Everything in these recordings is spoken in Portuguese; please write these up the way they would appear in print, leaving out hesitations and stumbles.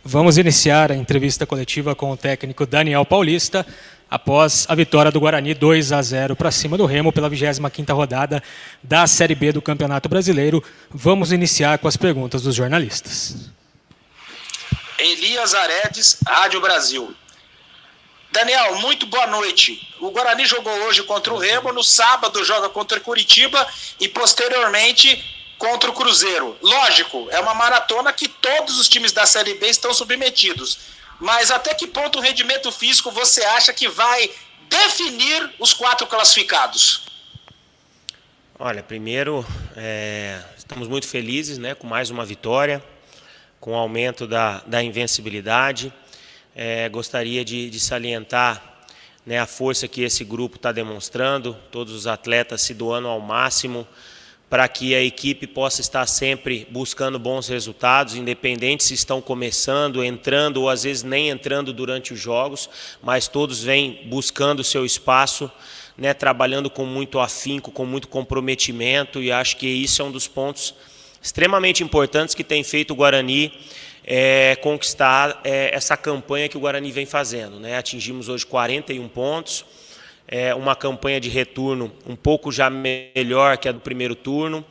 Vamos iniciar a entrevista coletiva com o técnico Daniel Paulista, após a vitória do Guarani 2-0 para cima do Remo pela 25ª rodada da Série B do Campeonato Brasileiro. Vamos iniciar com as perguntas dos jornalistas. Elias Aredes, Rádio Brasil. Daniel, muito boa noite. O Guarani jogou hoje contra o Remo, no sábado joga contra o Curitiba e posteriormente contra o Cruzeiro. Lógico, é uma maratona que todos os times da Série B estão submetidos. Mas até que ponto o rendimento físico você acha que vai definir os 4 classificados? Olha, primeiro, estamos muito felizes, né, com mais uma vitória, com o aumento da invencibilidade. Gostaria de salientar, né, a força que esse grupo está demonstrando, todos os atletas se doando ao máximo, para que a equipe possa estar sempre buscando bons resultados, independente se estão começando, entrando ou às vezes nem entrando durante os jogos, mas todos vêm buscando o seu espaço, né, trabalhando com muito afinco, com muito comprometimento, e acho que isso é um dos pontos extremamente importantes que tem feito o Guarani conquistar essa campanha que o Guarani vem fazendo, né? Atingimos hoje 41 pontos, uma campanha de retorno um pouco já melhor que a do primeiro turno.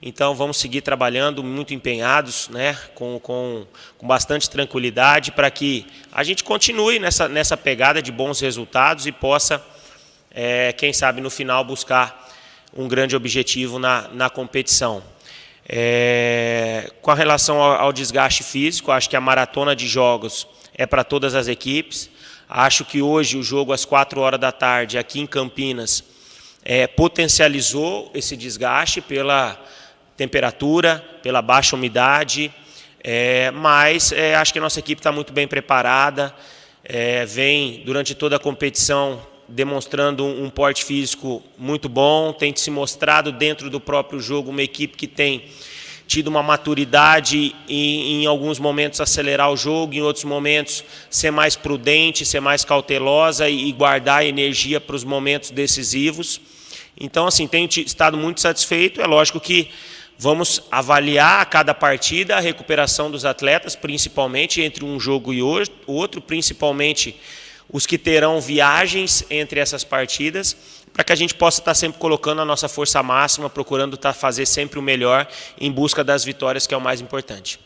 Então vamos seguir trabalhando muito empenhados, né, com bastante tranquilidade, para que a gente continue nessa pegada de bons resultados e possa, quem sabe no final, buscar um grande objetivo na competição. Com relação ao desgaste físico, acho que a maratona de jogos é para todas as equipes. Acho que hoje o jogo às 4 da tarde aqui em Campinas potencializou esse desgaste pela temperatura, pela baixa umidade, mas acho que a nossa equipe está muito bem preparada, vem durante toda a competição demonstrando um porte físico muito bom, tem se mostrado dentro do próprio jogo uma equipe que tem tido uma maturidade e em alguns momentos acelerar o jogo, em outros momentos ser mais prudente, ser mais cautelosa e guardar energia para os momentos decisivos. Então, assim, tenho estado muito satisfeito. É lógico que vamos avaliar a cada partida a recuperação dos atletas, principalmente entre um jogo e outro, principalmente os que terão viagens entre essas partidas, para que a gente possa estar sempre colocando a nossa força máxima, procurando fazer sempre o melhor em busca das vitórias, que é o mais importante.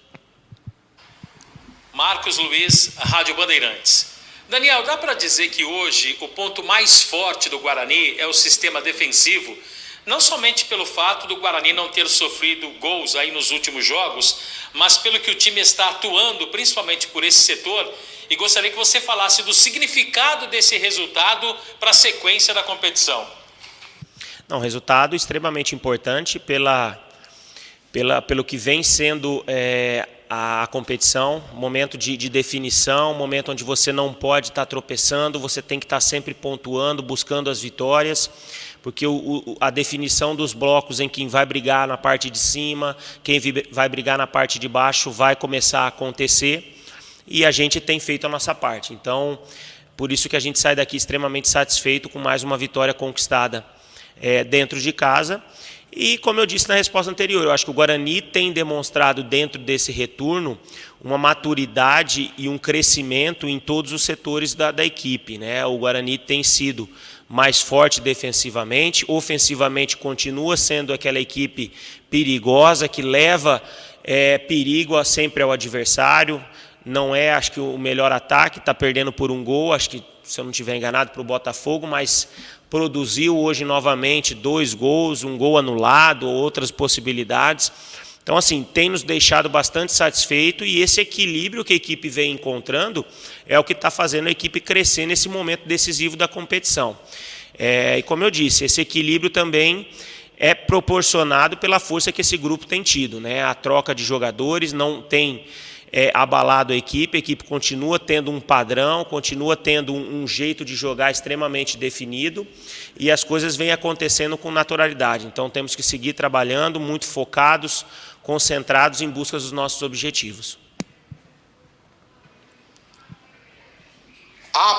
Marcos Luiz, Rádio Bandeirantes. Daniel, dá para dizer que hoje o ponto mais forte do Guarani é o sistema defensivo, não somente pelo fato do Guarani não ter sofrido gols aí nos últimos jogos, mas pelo que o time está atuando, principalmente por esse setor, e gostaria que você falasse do significado desse resultado para a sequência da competição. Um resultado extremamente importante pelo que vem sendo a competição, momento de definição, momento onde você não pode estar tropeçando, você tem que estar sempre pontuando, buscando as vitórias, porque a definição dos blocos em quem vai brigar na parte de cima, quem vai brigar na parte de baixo vai começar a acontecer, e a gente tem feito a nossa parte. Então, por isso que a gente sai daqui extremamente satisfeito com mais uma vitória conquistada dentro de casa. E, como eu disse na resposta anterior, eu acho que o Guarani tem demonstrado dentro desse retorno uma maturidade e um crescimento em todos os setores da equipe, né? O Guarani tem sido mais forte defensivamente, ofensivamente continua sendo aquela equipe perigosa que leva perigo sempre ao adversário. Não é, acho que, o melhor ataque, está perdendo por um gol, acho que, se eu não estiver enganado, para o Botafogo, mas produziu hoje novamente 2 gols, um gol anulado, outras possibilidades. Então, assim, tem nos deixado bastante satisfeito, e esse equilíbrio que a equipe vem encontrando é o que está fazendo a equipe crescer nesse momento decisivo da competição. E como eu disse, esse equilíbrio também é proporcionado pela força que esse grupo tem tido, né? A troca de jogadores não tem abalado a equipe continua tendo um padrão, continua tendo um jeito de jogar extremamente definido, e as coisas vêm acontecendo com naturalidade. Então temos que seguir trabalhando, muito focados, concentrados em busca dos nossos objetivos.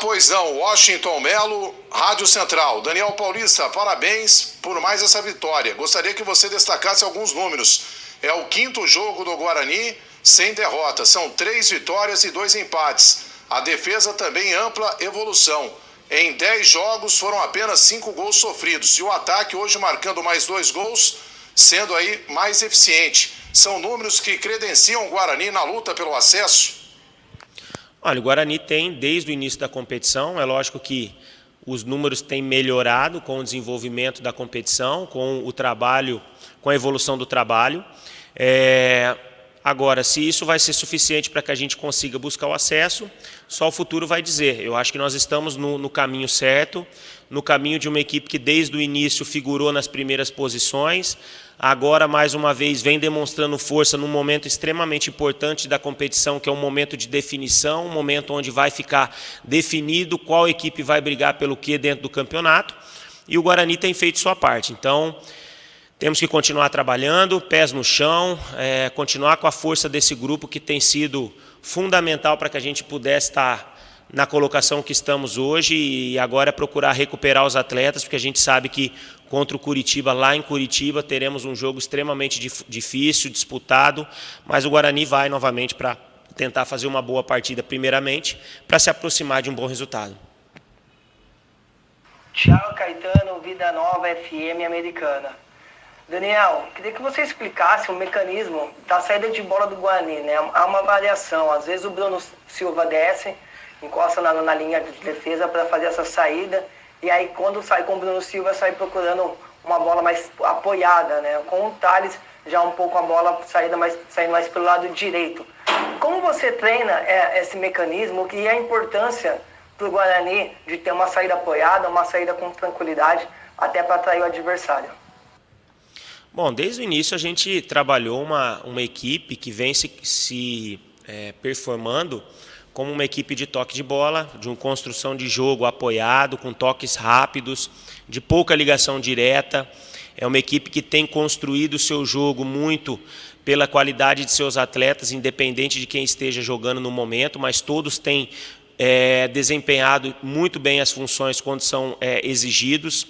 Pois não, Washington Melo, Rádio Central. Daniel Paulista, parabéns por mais essa vitória. Gostaria que você destacasse alguns números. É o 5º jogo do Guarani sem derrota. São 3 vitórias e 2 empates. A defesa também ampla evolução. Em 10 jogos foram apenas 5 gols sofridos. E o ataque hoje marcando mais 2 gols, sendo aí mais eficiente. São números que credenciam o Guarani na luta pelo acesso. Olha, o Guarani tem, desde o início da competição, é lógico que os números têm melhorado com o desenvolvimento da competição, com o trabalho, com a evolução do trabalho. Agora, se isso vai ser suficiente para que a gente consiga buscar o acesso, só o futuro vai dizer. Eu acho que nós estamos no caminho certo, no caminho de uma equipe que desde o início figurou nas primeiras posições, agora mais uma vez vem demonstrando força num momento extremamente importante da competição, que é um momento de definição, um momento onde vai ficar definido qual equipe vai brigar pelo quê dentro do campeonato, e o Guarani tem feito sua parte. Então, temos que continuar trabalhando, pés no chão, continuar com a força desse grupo que tem sido fundamental para que a gente pudesse estar na colocação que estamos hoje, e agora é procurar recuperar os atletas, porque a gente sabe que contra o Curitiba, lá em Curitiba, teremos um jogo extremamente difícil, disputado, mas o Guarani vai novamente para tentar fazer uma boa partida primeiramente, para se aproximar de um bom resultado. Thiago Caetano, Vida Nova FM Americana. Daniel, queria que você explicasse o mecanismo da saída de bola do Guarani, né? Há uma variação, às vezes o Bruno Silva desce, encosta na linha de defesa para fazer essa saída, e aí quando sai com o Bruno Silva, sai procurando uma bola mais apoiada, né? Com o Thales, já um pouco a bola saindo mais pelo lado direito. Como você treina esse mecanismo, que é a importância para o Guarani de ter uma saída apoiada, uma saída com tranquilidade, até para atrair o adversário? Bom, desde o início a gente trabalhou uma equipe que vem se performando como uma equipe de toque de bola, de uma construção de jogo apoiado, com toques rápidos, de pouca ligação direta. É uma equipe que tem construído o seu jogo muito pela qualidade de seus atletas, independente de quem esteja jogando no momento, mas todos têm desempenhado muito bem as funções quando são exigidos.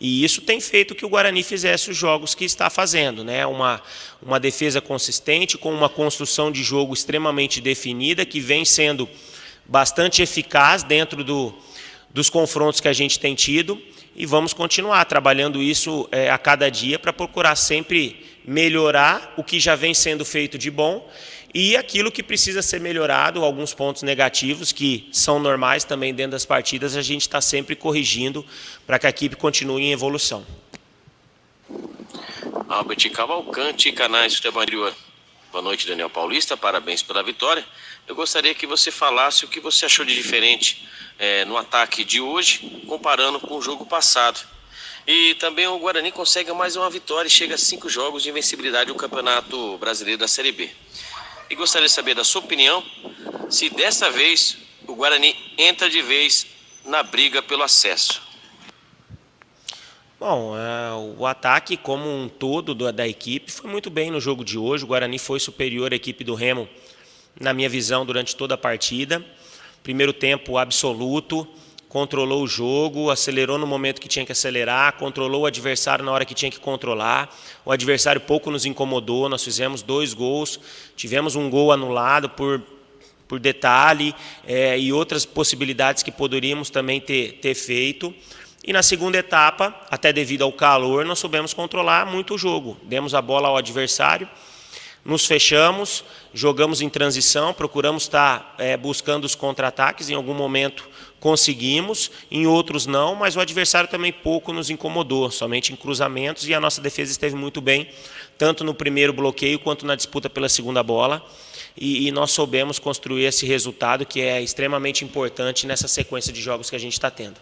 E isso tem feito que o Guarani fizesse os jogos que está fazendo, né? Uma defesa consistente, com uma construção de jogo extremamente definida, que vem sendo bastante eficaz dentro dos confrontos que a gente tem tido, e vamos continuar trabalhando isso a cada dia para procurar sempre melhorar o que já vem sendo feito de bom e aquilo que precisa ser melhorado, alguns pontos negativos que são normais também dentro das partidas, a gente está sempre corrigindo para que a equipe continue em evolução. Albert Cavalcante, canais Futebol Interior. Boa noite, Daniel Paulista, parabéns pela vitória. Eu gostaria que você falasse o que você achou de diferente no ataque de hoje, comparando com o jogo passado. E também o Guarani consegue mais uma vitória e chega a 5 jogos de invencibilidade no Campeonato Brasileiro da Série B. E gostaria de saber da sua opinião, se dessa vez o Guarani entra de vez na briga pelo acesso. Bom, o ataque como um todo da equipe foi muito bem no jogo de hoje. O Guarani foi superior à equipe do Remo, na minha visão, durante toda a partida. Primeiro tempo absoluto, controlou o jogo, acelerou no momento que tinha que acelerar, controlou o adversário na hora que tinha que controlar. O adversário pouco nos incomodou, nós fizemos 2 gols, tivemos um gol anulado por detalhe e outras possibilidades que poderíamos também ter feito. E na segunda etapa, até devido ao calor, nós soubemos controlar muito o jogo. Demos a bola ao adversário, nos fechamos, jogamos em transição, procuramos estar buscando os contra-ataques, em algum momento conseguimos, em outros não, mas o adversário também pouco nos incomodou, somente em cruzamentos, e a nossa defesa esteve muito bem, tanto no primeiro bloqueio quanto na disputa pela segunda bola, e nós soubemos construir esse resultado que é extremamente importante nessa sequência de jogos que a gente está tendo.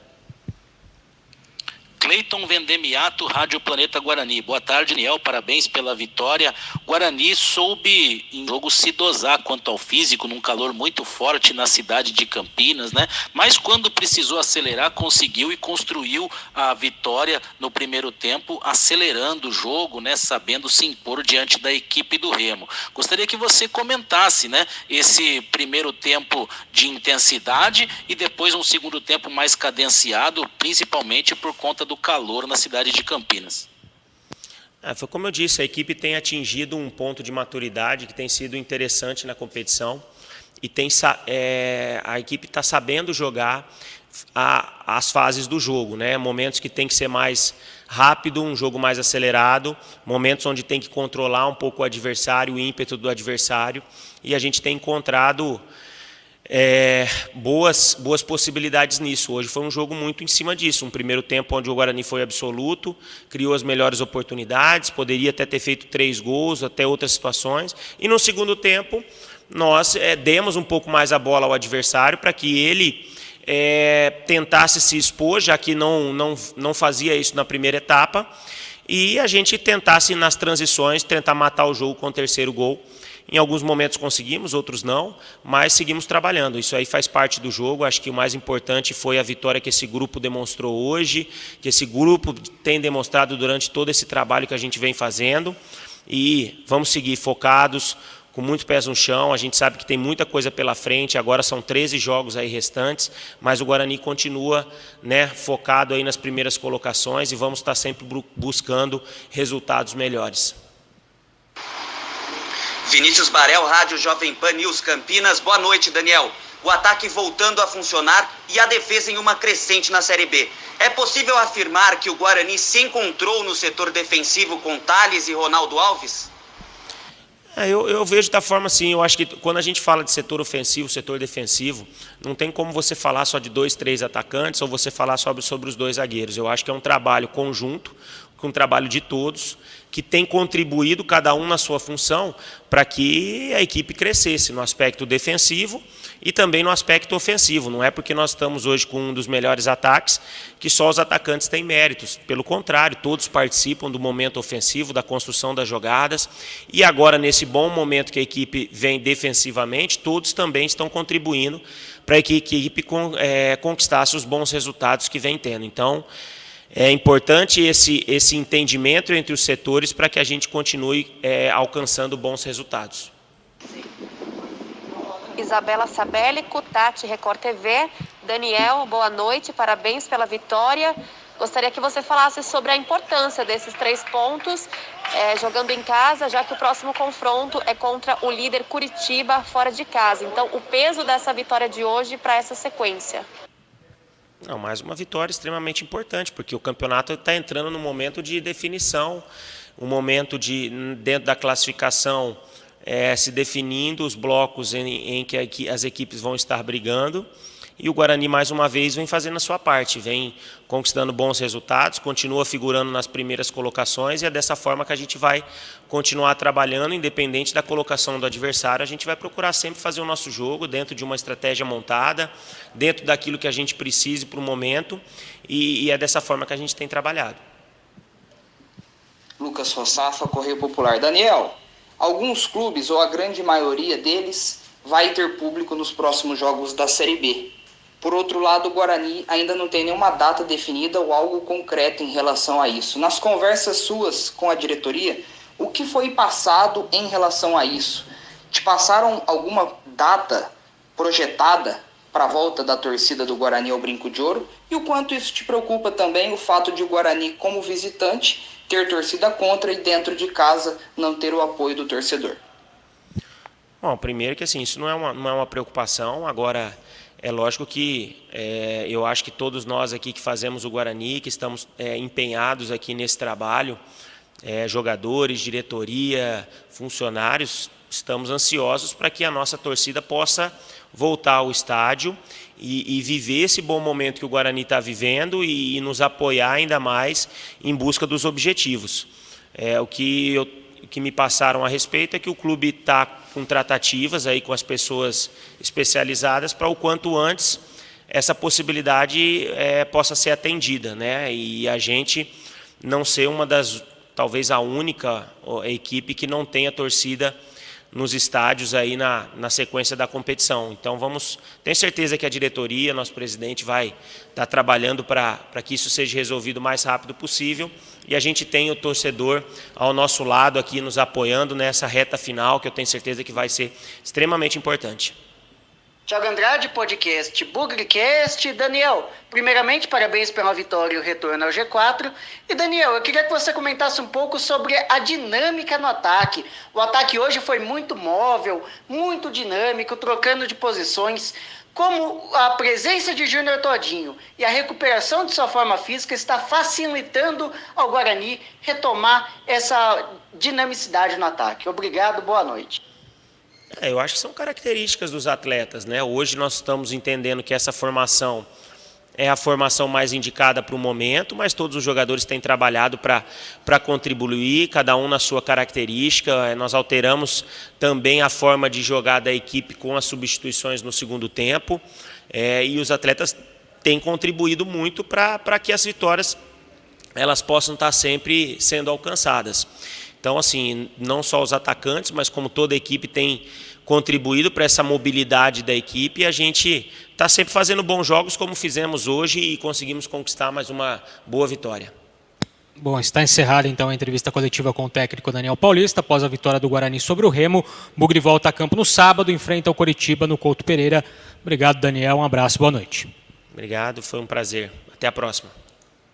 Cleiton Vendemiato, Rádio Planeta Guarani. Boa tarde, Daniel, parabéns pela vitória. Guarani soube em jogo se dosar quanto ao físico, num calor muito forte na cidade de Campinas, né? Mas quando precisou acelerar, conseguiu e construiu a vitória no primeiro tempo, acelerando o jogo, né? Sabendo se impor diante da equipe do Remo. Gostaria que você comentasse, né? Esse primeiro tempo de intensidade e depois um segundo tempo mais cadenciado, principalmente por conta do calor na cidade de Campinas. Foi como eu disse, a equipe tem atingido um ponto de maturidade que tem sido interessante na competição e a equipe está sabendo jogar as fases do jogo, né? Momentos que tem que ser mais rápido, um jogo mais acelerado, momentos onde tem que controlar um pouco o adversário, o ímpeto do adversário, e a gente tem encontrado boas possibilidades nisso. Hoje foi um jogo muito em cima disso, um primeiro tempo onde o Guarani foi absoluto, criou as melhores oportunidades, poderia até ter feito 3 gols, até outras situações, e no segundo tempo nós demos um pouco mais a bola ao adversário para que ele tentasse se expor, já que não fazia isso na primeira etapa, e a gente tentasse nas transições tentar matar o jogo com o terceiro gol. Em alguns momentos conseguimos, outros não, mas seguimos trabalhando. Isso aí faz parte do jogo. Acho que o mais importante foi a vitória que esse grupo demonstrou hoje, que esse grupo tem demonstrado durante todo esse trabalho que a gente vem fazendo, e vamos seguir focados, com muitos pés no chão. A gente sabe que tem muita coisa pela frente, agora são 13 jogos aí restantes, mas o Guarani continua, né, focado aí nas primeiras colocações e vamos estar sempre buscando resultados melhores. Vinícius Barel, Rádio Jovem Pan News Campinas. Boa noite, Daniel. O ataque voltando a funcionar e a defesa em uma crescente na Série B. É possível afirmar que o Guarani se encontrou no setor defensivo com Thales e Ronaldo Alves? Eu vejo da forma assim, eu acho que quando a gente fala de setor ofensivo, setor defensivo, não tem como você falar só de 2, 3 atacantes ou você falar sobre os 2 zagueiros. Eu acho que é um trabalho conjunto, um trabalho de todos, que tem contribuído cada um na sua função para que a equipe crescesse no aspecto defensivo e também no aspecto ofensivo. Não é porque nós estamos hoje com um dos melhores ataques que só os atacantes têm méritos. Pelo contrário, todos participam do momento ofensivo, da construção das jogadas. E agora, nesse bom momento que a equipe vem defensivamente, todos também estão contribuindo para que a equipe conquistasse os bons resultados que vem tendo. Então, é importante esse entendimento entre os setores para que a gente continue alcançando bons resultados. Isabela Sabelli, Cutati, Record TV. Daniel, boa noite, parabéns pela vitória. Gostaria que você falasse sobre a importância desses 3 pontos, jogando em casa, já que o próximo confronto é contra o líder Curitiba, fora de casa. Então, o peso dessa vitória de hoje para essa sequência. Não, mais uma vitória extremamente importante, porque o campeonato está entrando num momento de definição, um momento dentro da classificação, se definindo os blocos em que as equipes vão estar brigando, e o Guarani, mais uma vez, vem fazendo a sua parte, vem conquistando bons resultados, continua figurando nas primeiras colocações, e é dessa forma que a gente vai continuar trabalhando, independente da colocação do adversário. A gente vai procurar sempre fazer o nosso jogo dentro de uma estratégia montada, dentro daquilo que a gente precise para o momento, e é dessa forma que a gente tem trabalhado. Lucas Rossafa, Correio Popular. Daniel, alguns clubes, ou a grande maioria deles, vai ter público nos próximos jogos da Série B. Por outro lado, o Guarani ainda não tem nenhuma data definida ou algo concreto em relação a isso. Nas conversas suas com a diretoria, o que foi passado em relação a isso? Te passaram alguma data projetada para a volta da torcida do Guarani ao Brinco de Ouro? E o quanto isso te preocupa também, o fato de o Guarani, como visitante, ter torcida contra e dentro de casa não ter o apoio do torcedor? Bom, primeiro que assim, isso não é uma preocupação. Agora, é lógico que eu acho que todos nós aqui que fazemos o Guarani, que estamos empenhados aqui nesse trabalho, jogadores, diretoria, funcionários, estamos ansiosos para que a nossa torcida possa voltar ao estádio e viver esse bom momento que o Guarani está vivendo e nos apoiar ainda mais em busca dos objetivos. O que me passaram a respeito é que o clube está com tratativas aí com as pessoas especializadas para o quanto antes essa possibilidade possa ser atendida, né? E a gente não ser talvez a única equipe que não tenha torcida nos estádios aí na sequência da competição. Então tenho certeza que a diretoria, nosso presidente, vai estar trabalhando para que isso seja resolvido o mais rápido possível, e a gente tem o torcedor ao nosso lado aqui nos apoiando nessa reta final, que eu tenho certeza que vai ser extremamente importante. Thiago Andrade, podcast BugriCast. Daniel, primeiramente, parabéns pela vitória e o retorno ao G4. E Daniel, eu queria que você comentasse um pouco sobre a dinâmica no ataque. O ataque hoje foi muito móvel, muito dinâmico, trocando de posições. Como a presença de Júnior Todinho e a recuperação de sua forma física está facilitando ao Guarani retomar essa dinamicidade no ataque. Obrigado, boa noite. Eu acho que são características dos atletas, né? Hoje nós estamos entendendo que essa formação é a formação mais indicada para o momento, mas todos os jogadores têm trabalhado para contribuir, cada um na sua característica. Nós alteramos também a forma de jogar da equipe com as substituições no segundo tempo, e os atletas têm contribuído muito para que as vitórias elas possam estar sempre sendo alcançadas. Então, assim, não só os atacantes, mas como toda a equipe tem contribuído para essa mobilidade da equipe, e a gente está sempre fazendo bons jogos como fizemos hoje e conseguimos conquistar mais uma boa vitória. Bom, está encerrada então a entrevista coletiva com o técnico Daniel Paulista após a vitória do Guarani sobre o Remo. Bugre volta a campo no sábado, enfrenta o Coritiba no Couto Pereira. Obrigado, Daniel, um abraço, boa noite. Obrigado, foi um prazer. Até a próxima.